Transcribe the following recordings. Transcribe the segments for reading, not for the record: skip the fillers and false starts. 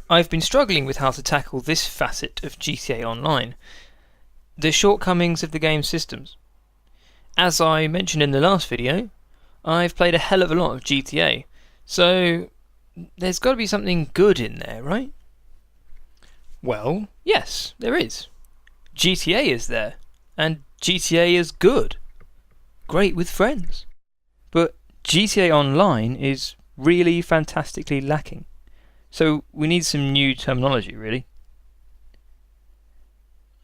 I've been struggling with how to tackle this facet of GTA Online, the shortcomings of the game's systems. As I mentioned in the last video, I've played a hell of a lot of GTA, so there's got to be something good in there, right? Well, yes, there is. GTA is there, and GTA is good. Great with friends. But GTA Online is really fantastically lacking. So we need some new terminology, really.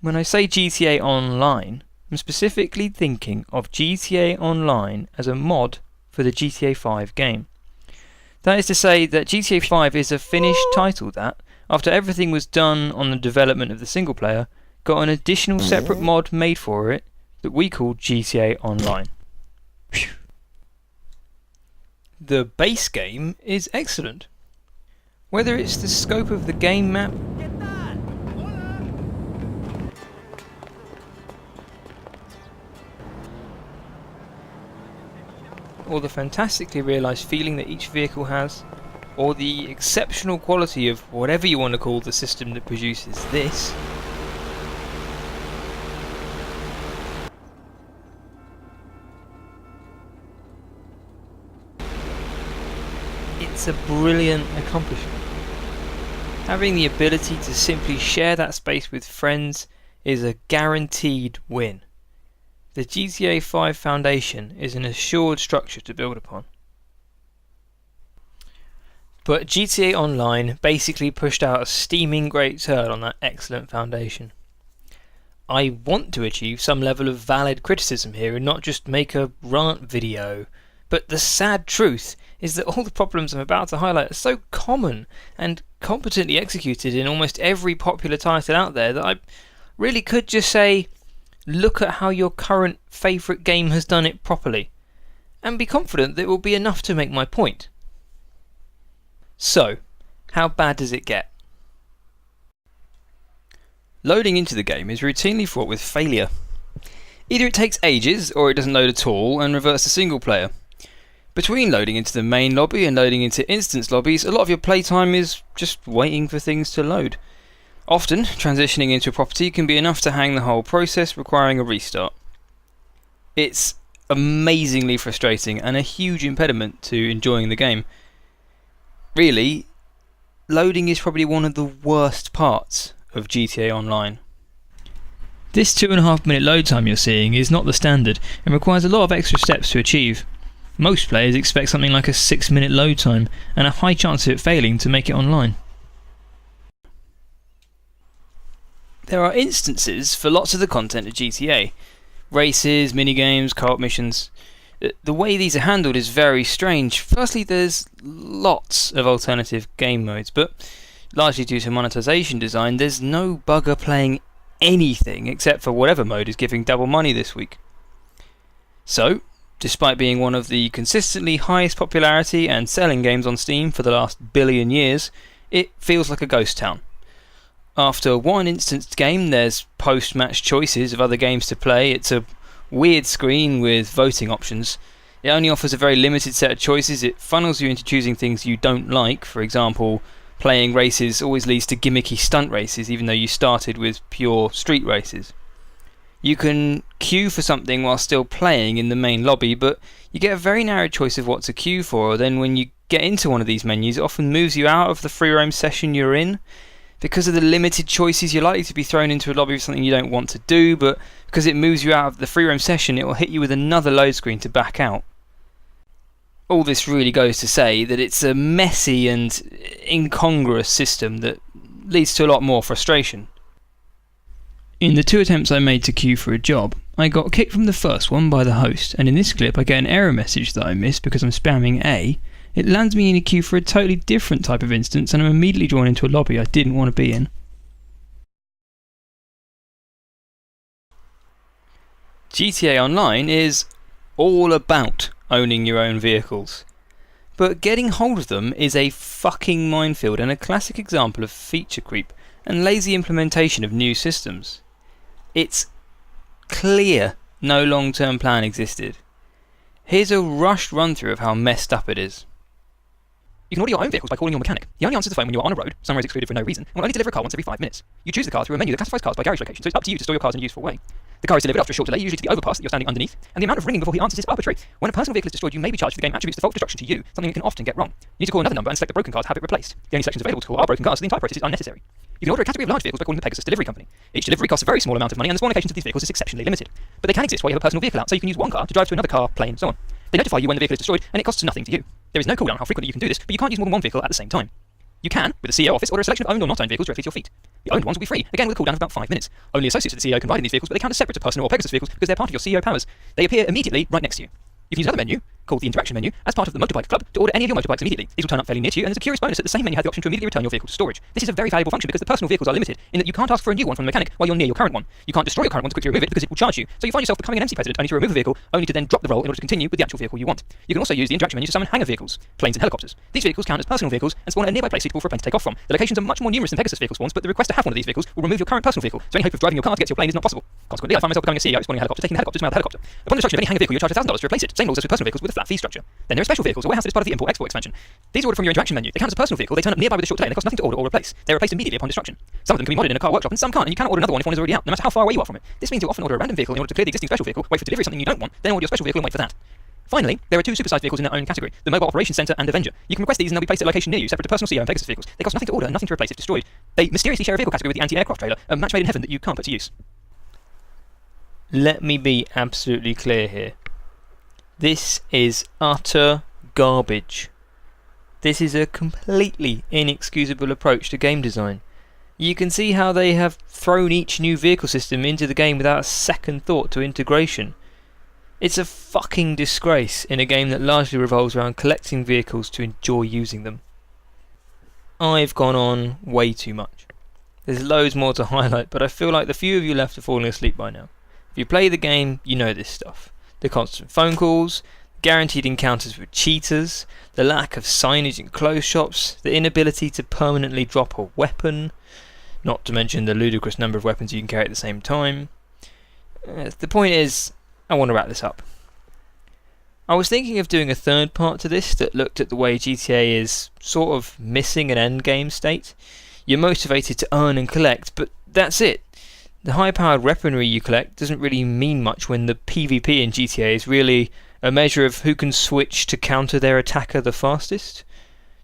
When I say GTA Online, I'm specifically thinking of GTA Online as a mod for the GTA 5 game. That is to say that GTA 5 is a finished title that, after everything was done on the development of the single player, got an additional separate mod made for it that we call GTA Online. Whew. The base game is excellent. Whether it's the scope of the game map, or the fantastically realised feeling that each vehicle has, or the exceptional quality of whatever you want to call the system that produces this, it's a brilliant accomplishment. Having the ability to simply share that space with friends is a guaranteed win. The GTA 5 foundation is an assured structure to build upon. But GTA Online basically pushed out a steaming great turd on that excellent foundation. I want to achieve some level of valid criticism here and not just make a rant video, but the sad truth is that all the problems I'm about to highlight are so common and competently executed in almost every popular title out there that I really could just say, look at how your current favourite game has done it properly, and be confident that it will be enough to make my point. So, how bad does it get? Loading into the game is routinely fraught with failure. Either it takes ages, or it doesn't load at all and reverts to single player. Between loading into the main lobby and loading into instance lobbies, a lot of your playtime is just waiting for things to load. Often, transitioning into a property can be enough to hang the whole process, requiring a restart. It's amazingly frustrating and a huge impediment to enjoying the game. Really, loading is probably one of the worst parts of GTA Online. This 2.5 minute load time you're seeing is not the standard and requires a lot of extra steps to achieve. Most players expect something like a 6-minute load time and a high chance of it failing to make it online. There are instances for lots of the content of GTA. Races, minigames, co-op missions. The way these are handled is very strange. Firstly, there's lots of alternative game modes, but largely due to monetization design, there's no bugger playing anything except for whatever mode is giving double money this week. So, despite being one of the consistently highest popularity and selling games on Steam for the last billion years, it feels like a ghost town. After one instanced game, there's post-match choices of other games to play. It's a weird screen with voting options. It only offers a very limited set of choices. It funnels you into choosing things you don't like. For example, playing races always leads to gimmicky stunt races, even though you started with pure street races. You can queue for something while still playing in the main lobby, but you get a very narrow choice of what to queue for. Then when you get into one of these menus, it often moves you out of the free roam session you're in. Because of the limited choices, you're likely to be thrown into a lobby with something you don't want to do, but because it moves you out of the free roam session, it will hit you with another load screen to back out. All this really goes to say that it's a messy and incongruous system that leads to a lot more frustration. In the 2 attempts I made to queue for a job, I got kicked from the first one by the host, and in this clip I get an error message that I missed because I'm spamming A. It lands me in a queue for a totally different type of instance, and I'm immediately drawn into a lobby I didn't want to be in. GTA Online is all about owning your own vehicles. But getting hold of them is a fucking minefield and a classic example of feature creep and lazy implementation of new systems. It's clear no long-term plan existed. Here's a rushed run-through of how messed up it is. You can order your own vehicles by calling your mechanic. He only answers the phone when you are on a road, some roads excluded for no reason, and will only deliver a car once every 5 minutes. You choose the car through a menu that classifies cars by garage location, so it's up to you to store your cars in a useful way. The car is delivered after a short delay, usually to the overpass that you're standing underneath, and the amount of ringing before he answers is arbitrary. When a personal vehicle is destroyed, you may be charged for the game attributes default destruction to you, something you can often get wrong. You need to call another number and select the broken car to have it replaced. The only sections available to call are broken cars, so the entire process is unnecessary. You can order a category of large vehicles by calling the Pegasus Delivery Company. Each delivery costs a very small amount of money, and the spawn locations of these vehicles is exceptionally limited. But they can exist while you have a personal vehicle out, so you can use one car to drive to another car, plane, so on. They notify you when the vehicle is destroyed, and it costs nothing to you. There is no cooldown how frequently you can do this, but you can't use more than one vehicle at the same time. You can, with the CEO office, order a selection of owned or not owned vehicles directly to your feet. The owned ones will be free, again with a cooldown of about 5 minutes. Only associates with the CEO can ride in these vehicles, but they count as separate to personal or Pegasus vehicles because they're part of your CEO powers. They appear immediately right next to you. You can use another menu, called the Interaction menu, as part of the Motorbike Club to order any of your motorbikes immediately. These will turn up fairly near to you, and there's a curious bonus that the same menu has the option to immediately return your vehicle to storage. This is a very valuable function because the personal vehicles are limited, in that you can't ask for a new one from the mechanic while you're near your current one. You can't destroy your current one to quickly remove it because it will charge you, so you find yourself becoming an MC president only to remove a vehicle, only to then drop the role in order to continue with the actual vehicle you want. You can also use the Interaction menu to summon hangar vehicles, planes and helicopters. These vehicles count as personal vehicles and spawn at a nearby place suitable for a plane to take off from. The locations are much more numerous than Pegasus vehicle spawns, but the request to have one of these vehicles will remove your current personal vehicle, so any hope of driving your car to get to your plane is not possible. Consequently, I find myself becoming a CEO spawning a helicopter, taking the helicopter to my other helicopter. Upon destruction of any hangar vehicle, you're charged $1,000 to replace it. Same rules as with personal vehicles with a flat fee structure. Then there are special vehicles, a warehouse that is part of the import-export expansion. These are ordered from your Interaction menu. They count as a personal vehicle, they turn up nearby with a short delay, and they cost nothing to order or replace. They are replaced immediately upon destruction. Some of them can be modded in a car workshop, and some can't, and you cannot order another one if one is already out, no matter how far away you are from it. This means you'll often order a random vehicle in order to clear the existing special vehicle, wait for delivery of something you don't want, then order your special vehicle and wait for that. Finally, there are two supersized vehicles in their own category, the Mobile Operations Center and Avenger. You can request these and they'll be placed at a location near you, separate to personal CEO and Pegasus vehicles. They cost nothing to order and nothing to replace if destroyed. They mysteriously share a vehicle category with the anti-aircraft trailer, a match made in heaven that you can't put to use. Let me be absolutely clear here. This is utter garbage. This is a completely inexcusable approach to game design. You can see how they have thrown each new vehicle system into the game without a second thought to integration. It's a fucking disgrace in a game that largely revolves around collecting vehicles to enjoy using them. I've gone on way too much. There's loads more to highlight, but I feel like the few of you left are falling asleep by now. If you play the game, you know this stuff. The constant phone calls, guaranteed encounters with cheaters, the lack of signage in clothes shops, the inability to permanently drop a weapon, not to mention the ludicrous number of weapons you can carry at the same time. The point is, I want to wrap this up. I was thinking of doing a third part to this that looked at the way GTA is sort of missing an endgame state. You're motivated to earn and collect, but that's it. The high-powered weaponry you collect doesn't really mean much when the PvP in GTA is really a measure of who can switch to counter their attacker the fastest.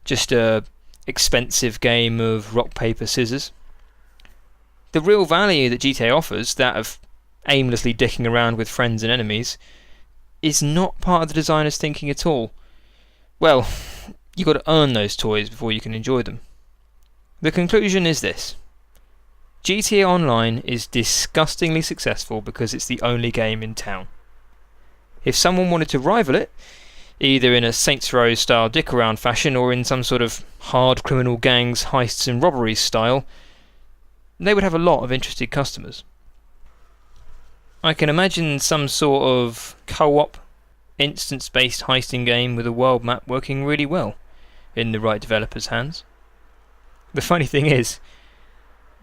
Just a expensive game of rock, paper, scissors. The real value that GTA offers, that of aimlessly dicking around with friends and enemies, is not part of the designer's thinking at all. Well, you got to earn those toys before you can enjoy them. The conclusion is this. GTA Online is disgustingly successful because it's the only game in town. If someone wanted to rival it, either in a Saints Row style dick around fashion or in some sort of hard criminal gangs, heists and robberies style, they would have a lot of interested customers. I can imagine some sort of co-op, instance-based heisting game with a world map working really well in the right developer's hands. The funny thing is,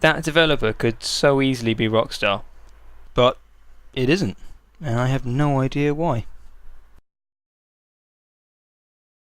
that developer could so easily be Rockstar, but it isn't, and I have no idea why.